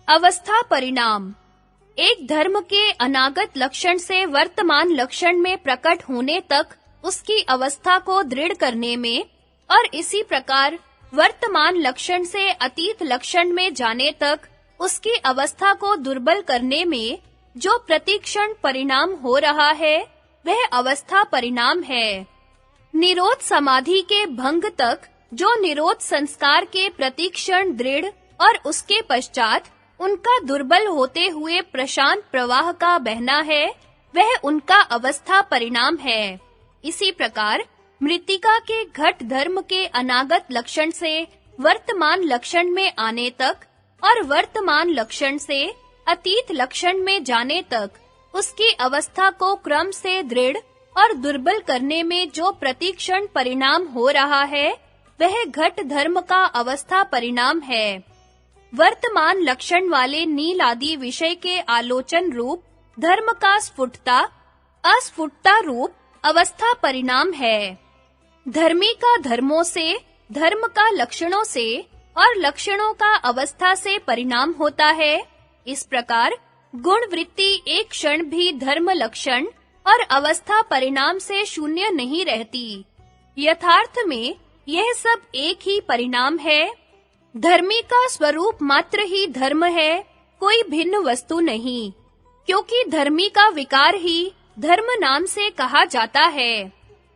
अवस्था परिणाम एक धर्म के अनागत लक्षण से वर्तमान लक्षण में प्रकट होने तक उसकी अवस्था को दृढ़ करने में और इसी प्रकार वर्तमान लक्षण से अतीत लक्षण में जाने तक उसकी अवस्था को दुर्बल करने में जो प्रतिक्षण परिणाम हो रहा है, वह अवस्था परिणाम है। निरोध समाधि के भंग तक जो निरोध संस्कार के प्रतिक्षण दृढ़ और उसके पश्चात उनका दुर्बल होते हुए प्रशांत प्रवाह का बहना है, वह उनका अवस्था परिणाम है। इसी प्रकार मृत्तिका के घट धर्म के अनागत लक्षण से वर्तमान लक्षण में आने तक और वर्तमान लक्षण से अतीत लक्षण में जाने तक उसकी अवस्था को क्रम से दृढ़ और दुर्बल करने में जो प्रतिक्षण परिणाम हो रहा है, वह घट धर्म का अवस्था परिणाम है। वर्तमान लक्षण वाले नील आदि विषय के आलोचन रूप धर्म का अस्फुटता रूप अवस्था परिणाम है। धर्मी का धर्मों से, धर्म का लक्षणों से और लक्षणों का अवस्था से परिणाम होता है। इस प्रकार गुण वृत्ति एक क्षण भी धर्म लक्षण और अवस्था परिणाम से शून्य नहीं रहती। यथार्थ में यह सब एक ही परिणाम है। धर्मी का स्वरूप मात्र ही धर्म है, कोई भिन्न वस्तु नहीं, क्योंकि धर्मी का विकार ही धर्म नाम से कहा जाता है।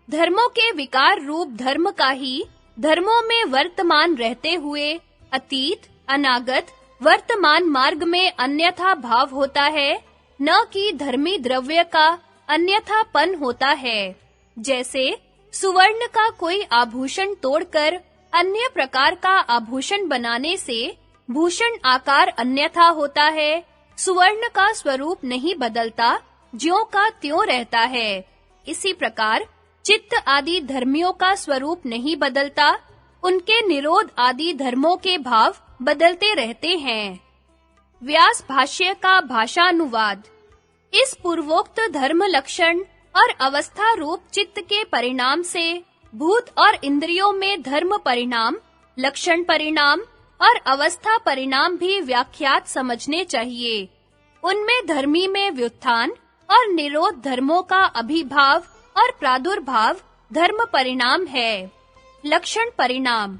धर्मों के विकार रूप धर्म का ही धर्मों में वर्तमान रहते हुए अतीत, अनागत, वर्तमान मार्ग में अन्यथा भाव होता है, न कि धर्मी द्रव्य का अन्यथापन होता है। जैसे सुवर्ण का कोई आभूषण तोड़कर अन्य प्रकार का आभूषण बनाने से भूषण आकार अन्यथा होता है, सुवर्ण का स्वरूप नहीं बदलता, ज्यों का त्यों रहता है। इसी प्रकार चित्त आदि धर्मियों का स्वरूप नहीं बदलता, उनके निरोध आदि धर्मों के भाव बदलते रहते हैं। व्यास भाष्य का भाषानुवाद। इस पूर्वोक्त धर्म लक्षण और अवस्था रूप चित्त के परिणाम से भूत और इंद्रियों में धर्म परिणाम, लक्षण परिणाम और अवस्था परिणाम भी व्याख्यात समझने चाहिए। उनमें धर्मी में व्युत्थान और निरोध धर्मों का अभिभाव और प्रादुर्भाव धर्म परिणाम है। लक्षण परिणाम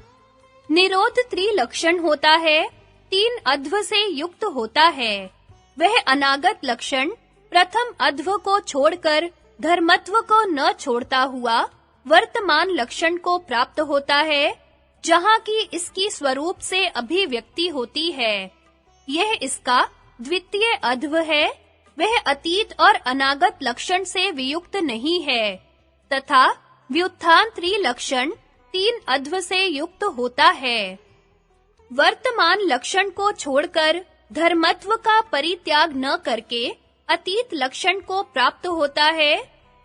निरोध त्रिलक्षण होता है, 3 अध्व से युक्त होता है। वह अनागत लक्षण प्रथम अध्व को छोड़कर धर्मत्व को न छोड़ता हुआ वर्तमान लक्षण को प्राप्त होता है, जहाँ की इसकी स्वरूप से अभिव्यक्ति होती है। यह इसका द्वितीय अध्व है। वह अतीत और अनागत लक्षण से वियुक्त नहीं है तथा व्युत्थान त्रिलक्षण 3 अध्व से युक्त होता है। वर्तमान लक्षण को छोड़कर धर्मत्व का परित्याग न करके अतीत लक्षण को प्राप्त होता है।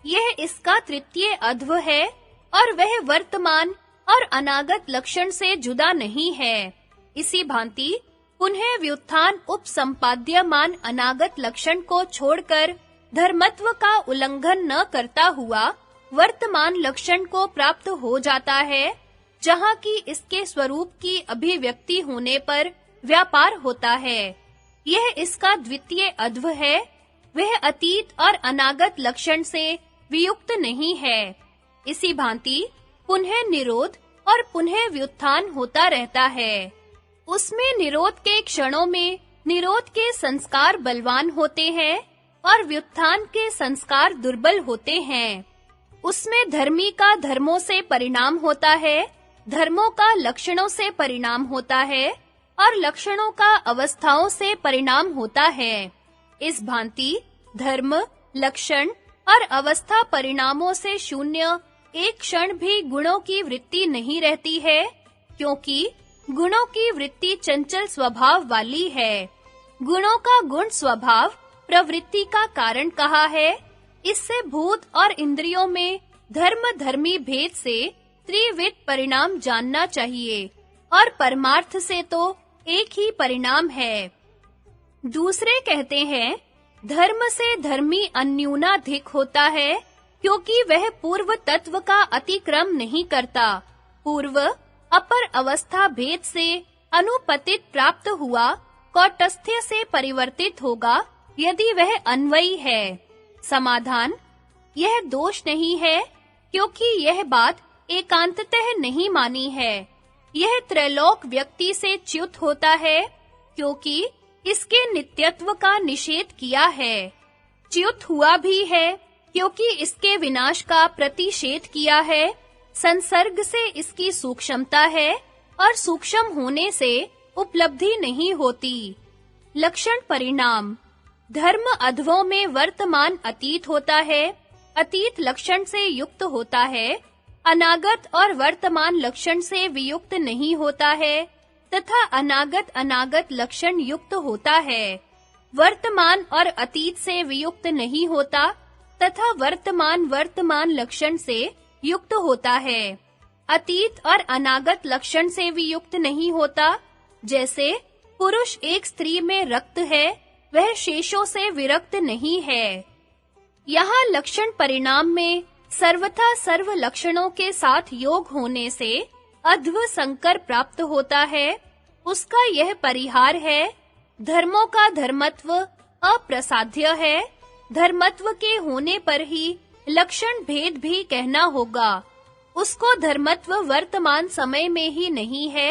यह इसका तृतीय अध्व है और वह वर्तमान और अनागत लक्षण से जुदा नहीं है। इसी भांति पुनः व्युत्थान उपसंपाद्यमान अनागत लक्षण को छोड़कर धर्मत्व का उल्लंघन न करता हुआ वर्तमान लक्षण को प्राप्त हो जाता है, जहाँ की इसके स्वरूप की अभिव्यक्ति होने पर व्यापार होता है। यह इसका द्वितीय अध्व है। वह अतीत और अनागत लक्षण से वियुक्त नहीं है। इसी भांति पुनः निरोध और पुनः व्युत्थान होता रहता है। उसमें निरोध के क्षणों में निरोध के संस्कार बलवान होते हैं और व्युत्थान के संस्कार दुर्बल होते हैं। उसमें धर्मी का धर्मों से परिणाम होता है, धर्मों का लक्षणों से परिणाम होता है और लक्षणों का अवस्थाओं से परिणाम होता है। इस भांति धर्म, लक्षण और अवस्था परिणामों से शून्य एक क्षण भी गुणों की वृत्ति नहीं रहती है, क्योंकि गुणों की वृत्ति चंचल स्वभाव वाली है। गुणों का गुण स्वभाव प्रवृत्ति का कारण कहा है। इससे भूत और इंद्रियों में धर्म धर्मी भेद से त्रिविध परिणाम जानना चाहिए और परमार्थ से तो एक ही परिणाम है। दूसरे कहते हैं, धर्म से धर्मी अन्यूनाधिक होता है, क्योंकि वह पूर्व तत्व का अतिक्रम नहीं करता। पूर्व अपर अवस्था भेद से अनुपतित प्राप्त हुआ कौटस्थ्य से परिवर्तित होगा यदि वह अन्वयी है। समाधान: यह दोष नहीं है, क्योंकि यह बात एकांततः नहीं मानी है। यह त्रैलोक व्यक्ति से च्युत होता है, क्योंकि इसके नित्यत्व का निषेध किया है। च्युत हुआ भी है, क्योंकि इसके विनाश का प्रतिषेध किया है। संसर्ग से इसकी सूक्ष्मता है, और सूक्ष्म होने से उपलब्धि नहीं होती। लक्षण परिणाम: धर्म अध्वों में वर्तमान अतीत होता है, अतीत लक्षण से युक्त होता है, अनागत और वर्तमान लक्षण से वियुक्त नहीं होता है, तथा अनागत अनागत लक्षण युक्त होता है। वर्तमान और अतीत से वियुक्त नहीं होता, तथा वर्तमान वर्तमान लक्षण से युक्त होता है। अतीत और अनागत लक्षण से भी युक्त नहीं होता। जैसे पुरुष एक स्त्री में रक्त है, वह शेषों से विरक्त नहीं है। यहाँ लक्षण परिणाम में सर्वथा सर्व लक्षणों के साथ योग होने से अध्व संकर प्राप्त होता है। उसका यह परिहार है: धर्मों का धर्मत्व अप्रसाध्य है। धर्मत्व के होने पर ही लक्षण भेद भी कहना होगा। उसको धर्मत्व वर्तमान समय में ही नहीं है।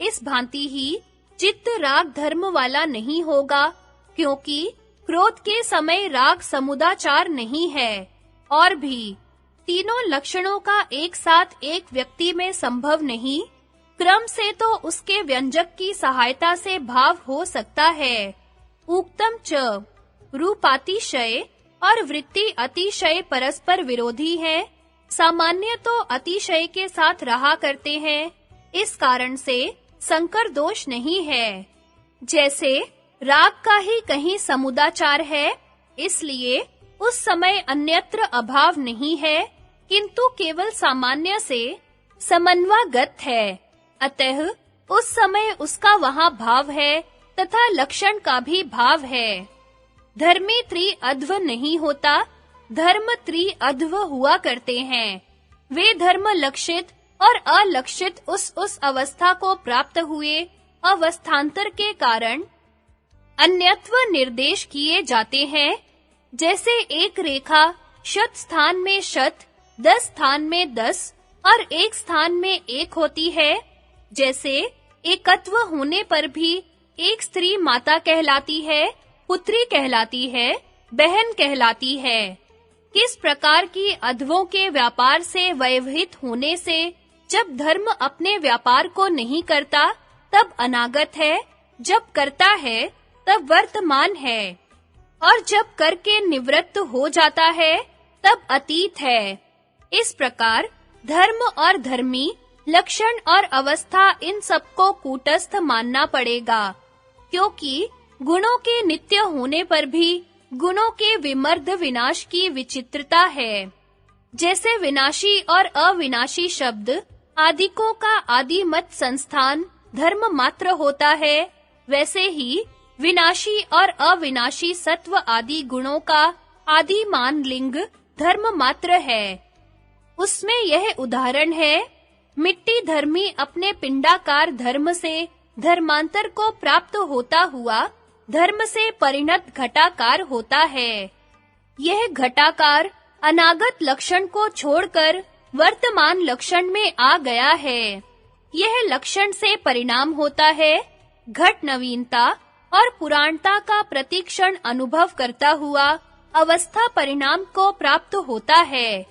इस भांति ही चित्त राग धर्म वाला नहीं होगा, क्योंकि क्रोध के समय राग समुदाचार नहीं है। और भी तीनों लक्षणों का एक साथ एक व्यक्ति में संभव नहीं। क्रम से तो उसके व्यंजक की सहायता से भाव हो सकता है। उक्तम च रूपातिशय और वृत्ति अतिशय परस्पर विरोधी हैं। सामान्य तो अतिशय के साथ रहा करते हैं, इस कारण से संकर दोष नहीं है। जैसे राग का ही कहीं समुदाचार है, इसलिए उस समय अन्यत्र अभाव नहीं है, किंतु केवल सामान्य से समन्वयगत है। अतः उस समय उसका वहां भाव है, तथा लक्षण का भी भाव है। धर्मी त्रिअध्व नहीं होता, धर्म त्रिअध्व हुआ करते हैं। वे धर्म लक्षित और अलक्षित उस अवस्था को प्राप्त हुए अवस्थांतर के कारण अन्यत्व निर्देश किए जाते हैं। जैसे एक रेखा शत स्थान में शत, 10 स्थान में 10 और एक स्थान में एक होती है। जैसे एकत्व होने पर भी एक स्त्री माता कहलाती है, पुत्री कहलाती है, बहन कहलाती है। किस प्रकार की अध्वों के व्यापार से व्यवहित होने से जब धर्म अपने व्यापार को नहीं करता तब अनागत है, जब करता है तब वर्तमान है, और जब करके निवृत्त हो जाता है तब अतीत है। इस प्रकार धर्म और धर्मी, लक्षण और अवस्था इन सबको कूटस्थ मानना पड़ेगा, क्योंकि गुणों के नित्य होने पर भी गुणों के विमर्द विनाश की विचित्रता है। जैसे विनाशी और अविनाशी शब्द आदिकों का आदि मत संस्थान धर्म मात्र होता है, वैसे ही विनाशी और अविनाशी सत्व आदि गुणों का आदिमान लिंग धर्म मात्र है। उसमें यह उदाहरण है: मिट्टी धर्मी अपने पिंडाकार धर्म से धर्मांतर को प्राप्त होता हुआ धर्म से परिणत घटाकार होता है। यह घटाकार अनागत लक्षण को छोड़कर वर्तमान लक्षण में आ गया है। यह लक्षण से परिणाम होता है। घट नवीनता और पुराणता का प्रतिक्षण अनुभव करता हुआ अवस्था परिणाम को प्राप्त होता है।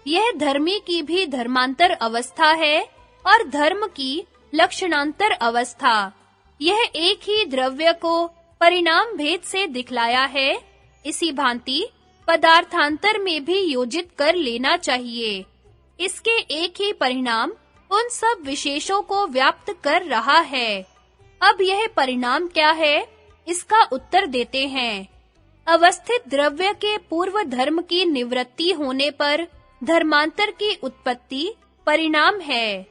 यह धर्मी की भी धर्मांतर अवस्था है और धर्म की लक्षणांतर अवस्था। यह एक ही द्रव्य को परिणाम भेद से दिखलाया है। इसी भांति पदार्थांतर में भी योजित कर लेना चाहिए। इसके एक ही परिणाम उन सब विशेषों को व्याप्त कर रहा है। अब यह परिणाम क्या है, इसका उत्तर देते हैं। अवस्थित द्रव्य के पूर्व धर्म की निवृत्ति होने पर धर्मांतर की उत्पत्ति परिणाम है।